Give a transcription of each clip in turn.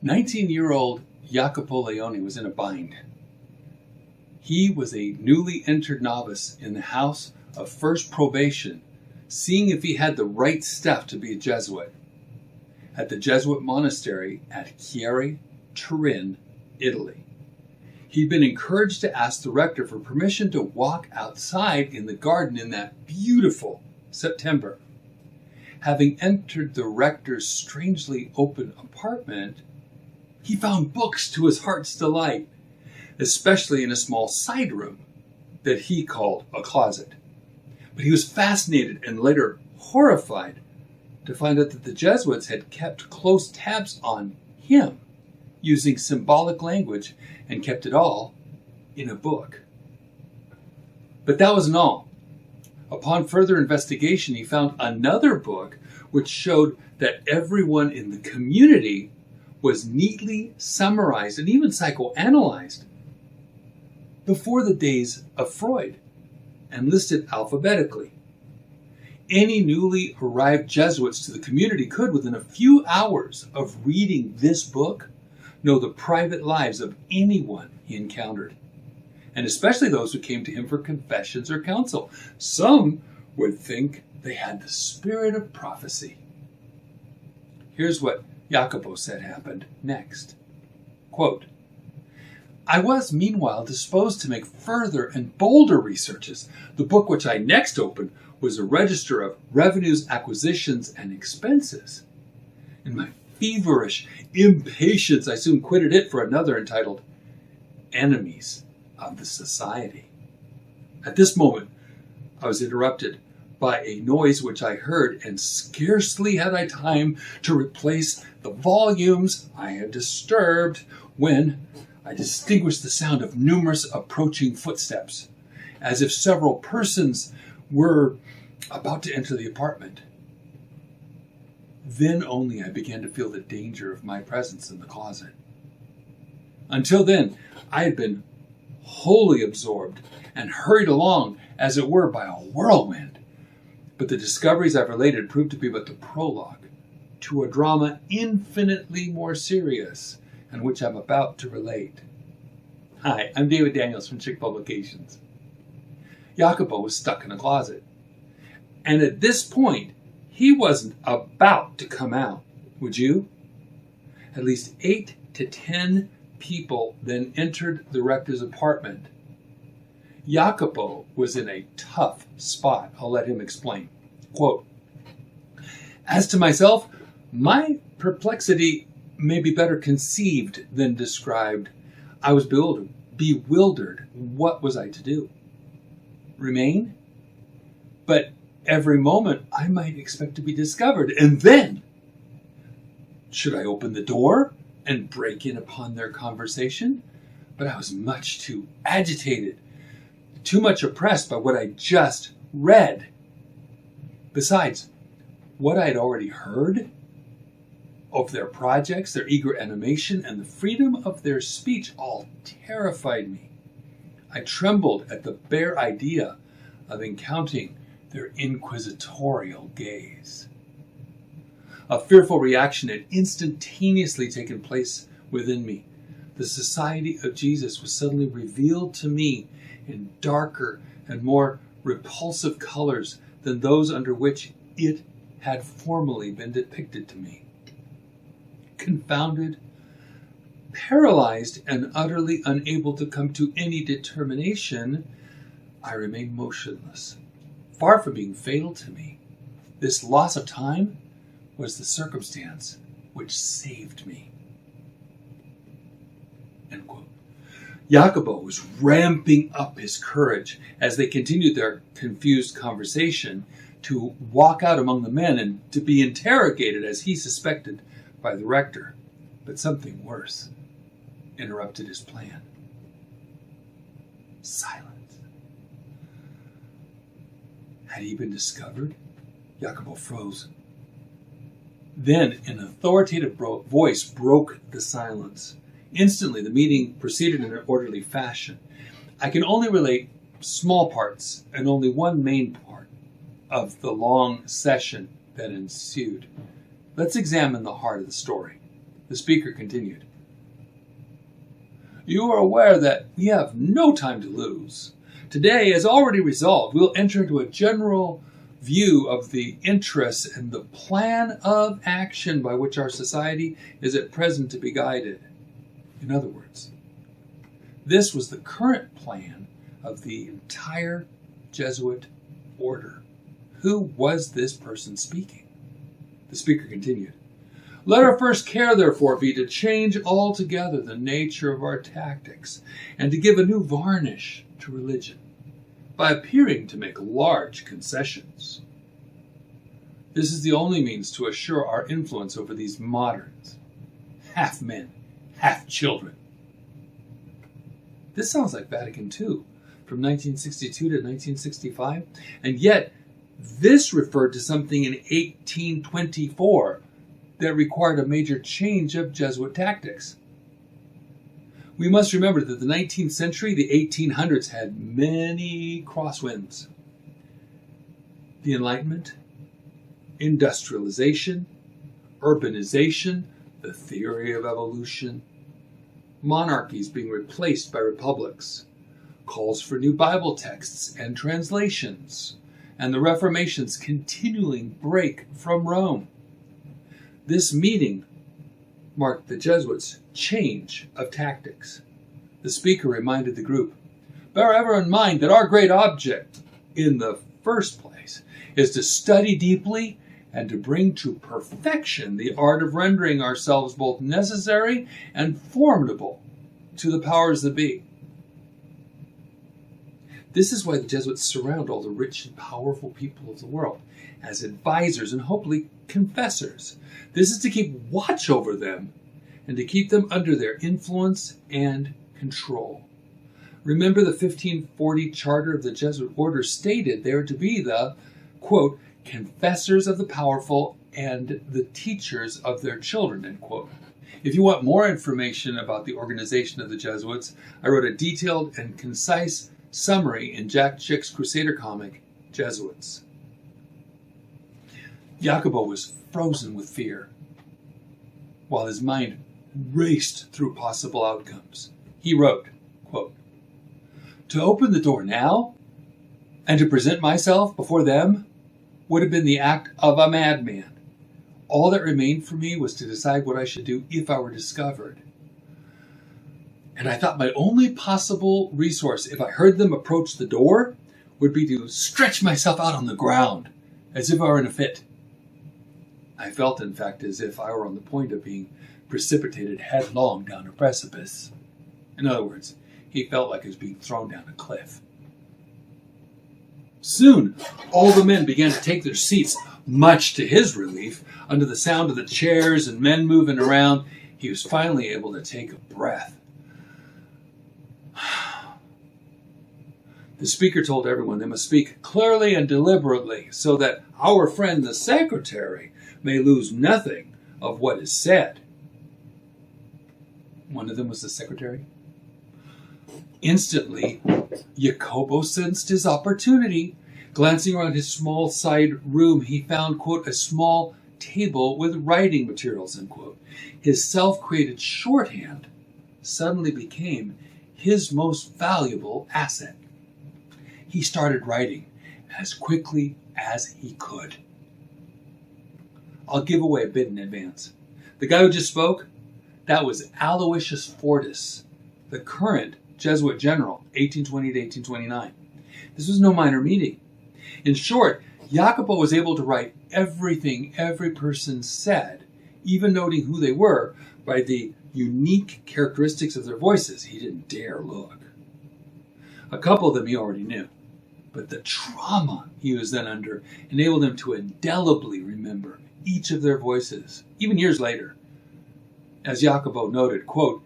19-year-old Jacopo Leone was in a bind. He was a newly entered novice in the house of first probation, seeing if he had the right stuff to be a Jesuit, at the Jesuit monastery at Chieri, Turin, Italy. He'd been encouraged to ask the rector for permission to walk outside in the garden in that beautiful September. Having entered the rector's strangely open apartment, he found books to his heart's delight, especially in a small side room that he called a closet. But he was fascinated and later horrified to find out that the Jesuits had kept close tabs on him, using symbolic language, and kept it all in a book. But that wasn't all. Upon further investigation, he found another book which showed that everyone in the community was neatly summarized and even psychoanalyzed before the days of Freud and listed alphabetically. Any newly arrived Jesuits to the community could, within a few hours of reading this book, know the private lives of anyone he encountered, and especially those who came to him for confessions or counsel. Some would think they had the spirit of prophecy. Here's what Jacopo said happened next. Quote, I was meanwhile disposed to make further and bolder researches. The book which I next opened was a register of revenues, acquisitions, and expenses. In my feverish impatience, I soon quitted it for another entitled Enemies of the Society. At this moment, I was interrupted by a noise which I heard, and scarcely had I time to replace the volumes I had disturbed when I distinguished the sound of numerous approaching footsteps, as if several persons were about to enter the apartment. Then only I began to feel the danger of my presence in the closet. Until then, I had been wholly absorbed and hurried along, as it were, by a whirlwind. But the discoveries I've related proved to be but the prologue to a drama infinitely more serious, and which I'm about to relate. Hi, I'm David Daniels from Chick Publications. Jacopo was stuck in a closet. And at this point, he wasn't about to come out. Would you? At least 8 to 10 people then entered the rector's apartment. Jacopo was in a tough spot. I'll let him explain. Quote, as to myself, my perplexity may be better conceived than described. I was bewildered. What was I to do? Remain? But every moment I might expect to be discovered. And then, should I open the door and break in upon their conversation? But I was much too agitated, too much oppressed by what I just read. Besides, what I had already heard of their projects, their eager animation, and the freedom of their speech all terrified me. I trembled at the bare idea of encountering their inquisitorial gaze. A fearful reaction had instantaneously taken place within me. The Society of Jesus was suddenly revealed to me in darker and more repulsive colors than those under which it had formerly been depicted to me. Confounded, paralyzed, and utterly unable to come to any determination, I remained motionless. Far from being fatal to me, this loss of time was the circumstance which saved me. End quote. Jacopo was ramping up his courage as they continued their confused conversation to walk out among the men and to be interrogated, as he suspected, by the rector. But something worse interrupted his plan. Silence. Had he been discovered? Jacopo froze. Then an authoritative voice broke the silence. Instantly, the meeting proceeded in an orderly fashion. I can only relate small parts and only one main part of the long session that ensued. Let's examine the heart of the story. The speaker continued. You are aware that we have no time to lose. Today, as already resolved, we will enter into a general view of the interests and the plan of action by which our society is at present to be guided. In other words, this was the current plan of the entire Jesuit order. Who was this person speaking? The speaker continued. Let our first care, therefore, be to change altogether the nature of our tactics and to give a new varnish to religion by appearing to make large concessions. This is the only means to assure our influence over these moderns, half men, half children. This sounds like Vatican II from 1962 to 1965, and yet this referred to something in 1824 that required a major change of Jesuit tactics. We must remember that the 19th century, the 1800s, had many crosswinds. The Enlightenment, industrialization, urbanization, the theory of evolution, monarchies being replaced by republics, calls for new Bible texts and translations, and the Reformation's continuing break from Rome. This meeting marked the Jesuits' change of tactics. The speaker reminded the group, bear ever in mind that our great object, in the first place, is to study deeply and to bring to perfection the art of rendering ourselves both necessary and formidable to the powers that be. This is why the Jesuits surround all the rich and powerful people of the world as advisors and hopefully confessors. This is to keep watch over them and to keep them under their influence and control. Remember, the 1540 charter of the Jesuit order stated they are to be the, quote, confessors of the powerful and the teachers of their children, end quote. If you want more information about the organization of the Jesuits, I wrote a detailed and concise summary in Jack Chick's Crusader comic, Jesuits. Jacobo was frozen with fear, while his mind raced through possible outcomes. He wrote, quote, to open the door now and to present myself before them would have been the act of a madman. All that remained for me was to decide what I should do if I were discovered. And I thought my only possible resource, if I heard them approach the door, would be to stretch myself out on the ground, as if I were in a fit. I felt, in fact, as if I were on the point of being precipitated headlong down a precipice. In other words, he felt like he was being thrown down a cliff. Soon, all the men began to take their seats, much to his relief. Under the sound of the chairs and men moving around, he was finally able to take a breath. The speaker told everyone they must speak clearly and deliberately so that our friend the secretary may lose nothing of what is said. One of them was the secretary. Instantly, Jacobo sensed his opportunity. Glancing around his small side room, he found, quote, a small table with writing materials, end quote. His self-created shorthand suddenly became his most valuable asset. He started writing as quickly as he could. I'll give away a bit in advance. The guy who just spoke, that was Aloysius Fortis, the current Jesuit general, 1820 to 1829. This was no minor meeting. In short, Jacopo was able to write everything every person said, even noting who they were by the unique characteristics of their voices. He didn't dare look. A couple of them he already knew, but the trauma he was then under enabled him to indelibly remember each of their voices, even years later. As Jacopo noted, quote,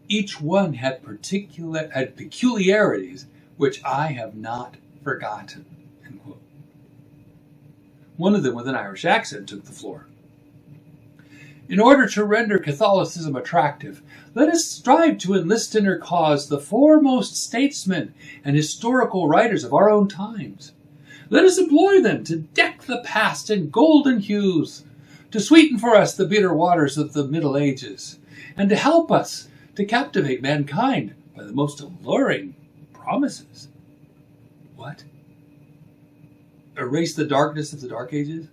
each one had peculiarities which I have not forgotten, end quote. One of them with an Irish accent took the floor. In order to render Catholicism attractive, let us strive to enlist in her cause the foremost statesmen and historical writers of our own times. Let us employ them to deck the past in golden hues, to sweeten for us the bitter waters of the Middle Ages, and to help us to captivate mankind by the most alluring promises. What? Erase the darkness of the Dark Ages?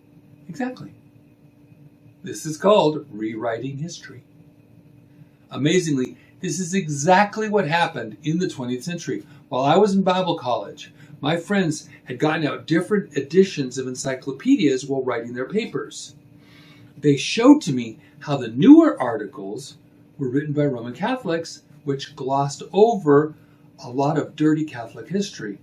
Exactly. This is called rewriting history. Amazingly, this is exactly what happened in the 20th century. While I was in Bible college, my friends had gotten out different editions of encyclopedias while writing their papers. They showed to me how the newer articles were written by Roman Catholics, which glossed over a lot of dirty Catholic history.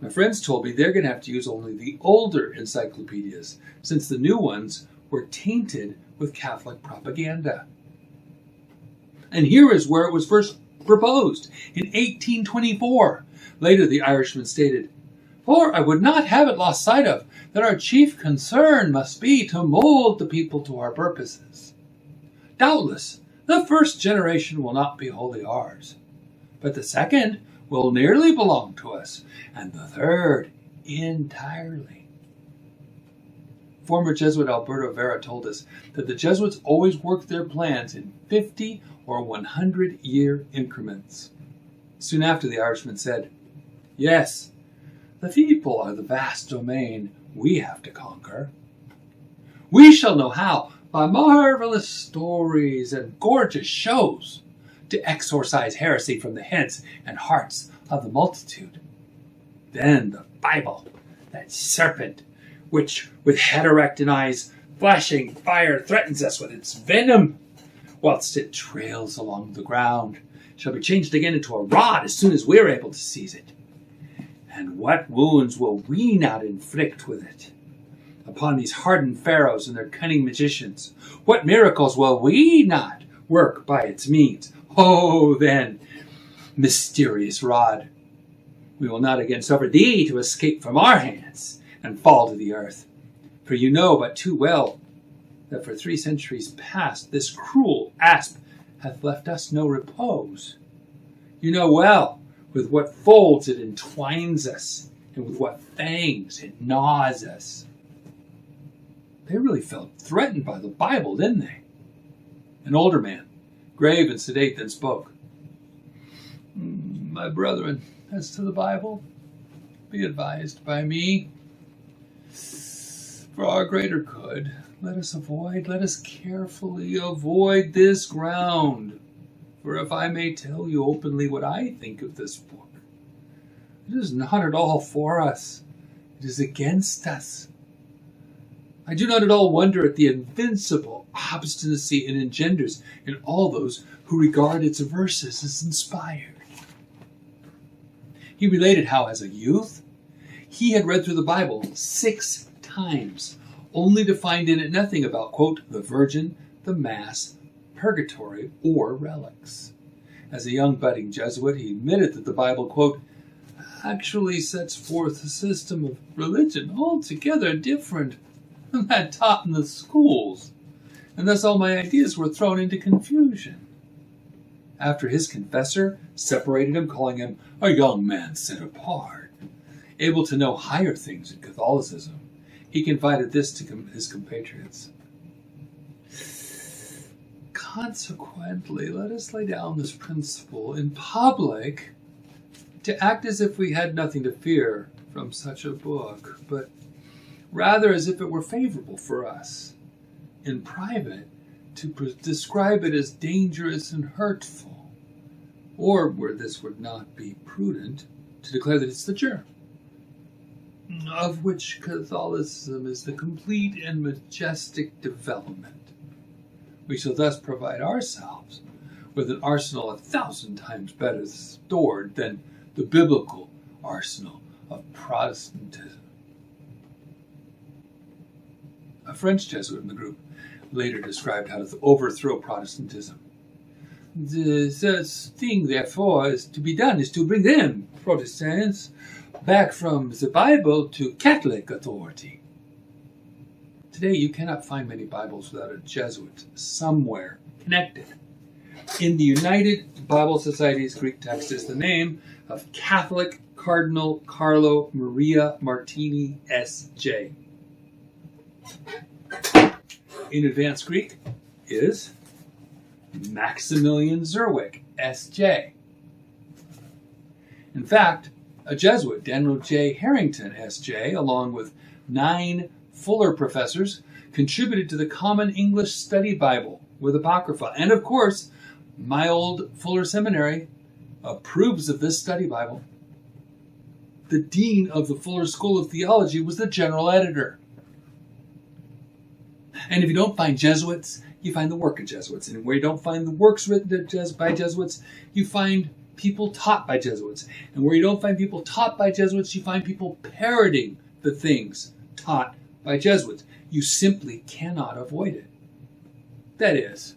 My friends told me they're going to have to use only the older encyclopedias, since the new ones were tainted with Catholic propaganda. And here is where it was first proposed, in 1824. Later, the Irishman stated, "For I would not have it lost sight of, that our chief concern must be to mold the people to our purposes. Doubtless, the first generation will not be wholly ours, but the second will nearly belong to us, and the third entirely." Former Jesuit Alberto Vera told us that the Jesuits always worked their plans in 50 or 100-year increments. Soon after, the Irishman said, "Yes, the people are the vast domain we have to conquer. We shall know how, by marvelous stories and gorgeous shows, to exorcise heresy from the heads and hearts of the multitude. Then the Bible, that serpent, which with head erect and eyes flashing fire threatens us with its venom, whilst it trails along the ground, shall be changed again into a rod as soon as we are able to seize it. And what wounds will we not inflict with it upon these hardened pharaohs and their cunning magicians? What miracles will we not work by its means? Oh, then, mysterious rod, we will not again suffer thee to escape from our hands and fall to the earth. For you know but too well that for 3 centuries past this cruel asp hath left us no repose. You know well with what folds it entwines us, and with what fangs it gnaws us." They really felt threatened by the Bible, didn't they? An older man, grave and sedate, then spoke. "My brethren, as to the Bible, be advised by me. For our greater good, let us carefully avoid this ground. For if I may tell you openly what I think of this book, it is not at all for us. It is against us. I do not at all wonder at the invincible obstinacy it engenders in all those who regard its verses as inspired." He related how, as a youth, he had read through the Bible 6 times, only to find in it nothing about, quote, the Virgin, the Mass, purgatory, or relics. As a young budding Jesuit, he admitted that the Bible, quote, actually sets forth a system of religion altogether different from that taught in the schools, and thus all my ideas were thrown into confusion. After his confessor separated him, calling him a young man set apart, able to know higher things in Catholicism, he confided this to his compatriots. "Consequently, let us lay down this principle in public to act as if we had nothing to fear from such a book, but rather as if it were favorable for us. In private, to describe it as dangerous and hurtful, or, where this would not be prudent, to declare that it's the germ, of which Catholicism is the complete and majestic development. We shall thus provide ourselves with an arsenal 1,000 times better stored than the biblical arsenal of Protestantism." A French Jesuit in the group later described how to overthrow Protestantism. "The thing, therefore, is to be done is to bring them, Protestants, back from the Bible to Catholic authority." Today, you cannot find many Bibles without a Jesuit somewhere connected. In the United Bible Society's Greek text is the name of Catholic Cardinal Carlo Maria Martini, S.J. in Advanced Greek is Maximilian Zerwick, S.J. In fact, a Jesuit, Daniel J. Harrington, S.J., along with 9 Fuller professors, contributed to the Common English Study Bible with Apocrypha. And of course, my old Fuller Seminary approves of this study Bible. The dean of the Fuller School of Theology was the general editor. And if you don't find Jesuits, you find the work of Jesuits. And where you don't find the works written by Jesuits, you find people taught by Jesuits. And where you don't find people taught by Jesuits, you find people parroting the things taught by Jesuits. You simply cannot avoid it. That is,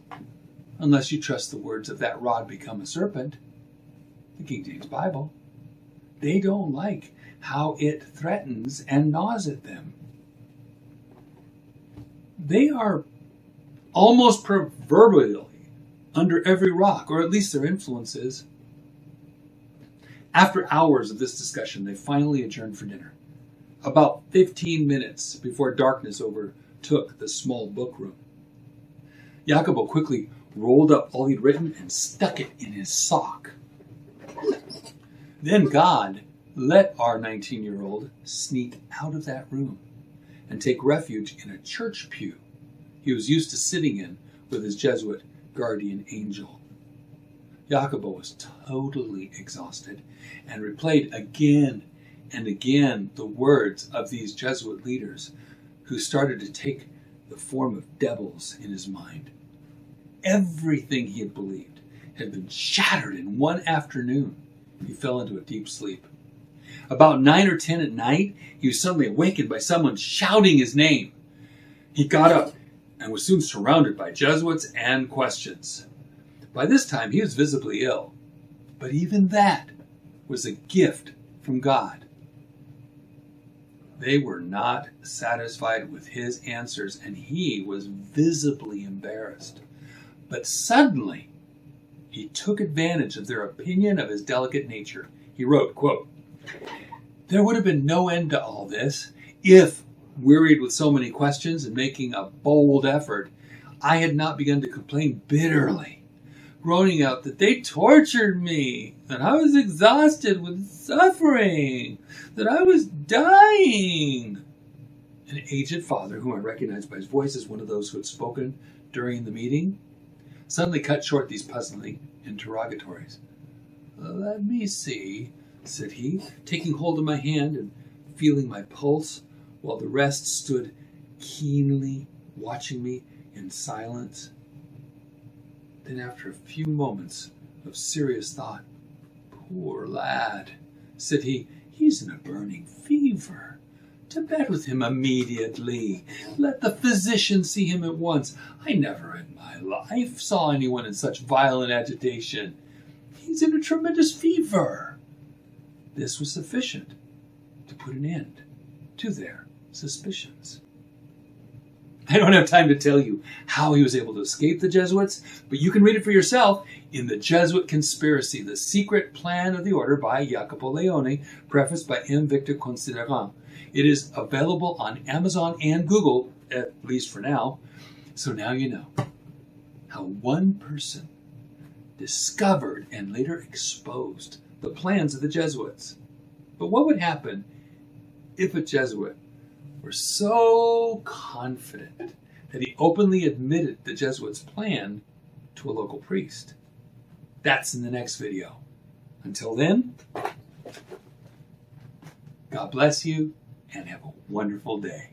unless you trust the words of that rod become a serpent, the King James Bible. They don't like how it threatens and gnaws at them. They are almost proverbially under every rock, or at least their influence is. After hours of this discussion, they finally adjourned for dinner, about 15 minutes before darkness overtook the small book room. Jacobo quickly rolled up all he'd written and stuck it in his sock. Then God let our 19-year-old sneak out of that room and take refuge in a church pew he was used to sitting in with his Jesuit guardian angel. Jacobo was totally exhausted and replayed again and again the words of these Jesuit leaders who started to take the form of devils in his mind. Everything he had believed had been shattered in one afternoon. He fell into a deep sleep. About 9 or 10 at night, he was suddenly awakened by someone shouting his name. He got up and was soon surrounded by Jesuits and questions. By this time, he was visibly ill, but even that was a gift from God. They were not satisfied with his answers, and he was visibly embarrassed. But suddenly, he took advantage of their opinion of his delicate nature. He wrote, quote, "There would have been no end to all this if, wearied with so many questions and making a bold effort, I had not begun to complain bitterly, groaning out that they tortured me, that I was exhausted with suffering, that I was dying." An aged father, whom I recognized by his voice as one of those who had spoken during the meeting, suddenly cut short these puzzling interrogatories. "Let me see," said he, taking hold of my hand and feeling my pulse, while the rest stood keenly watching me in silence. Then, after a few moments of serious thought, "Poor lad," said he, "he's in a burning fever. To bed with him immediately. Let the physician see him at once. I never in my life saw anyone in such violent agitation. He's in a tremendous fever." This was sufficient to put an end to their suspicions. I don't have time to tell you how he was able to escape the Jesuits, but you can read it for yourself in The Jesuit Conspiracy, The Secret Plan of the Order by Jacopo Leone, prefaced by M. Victor Considerant. It is available on Amazon and Google, at least for now. So now you know how one person discovered and later exposed the plans of the Jesuits. But what would happen if a Jesuit were so confident that he openly admitted the Jesuits' plan to a local priest? That's in the next video. Until then, God bless you and have a wonderful day.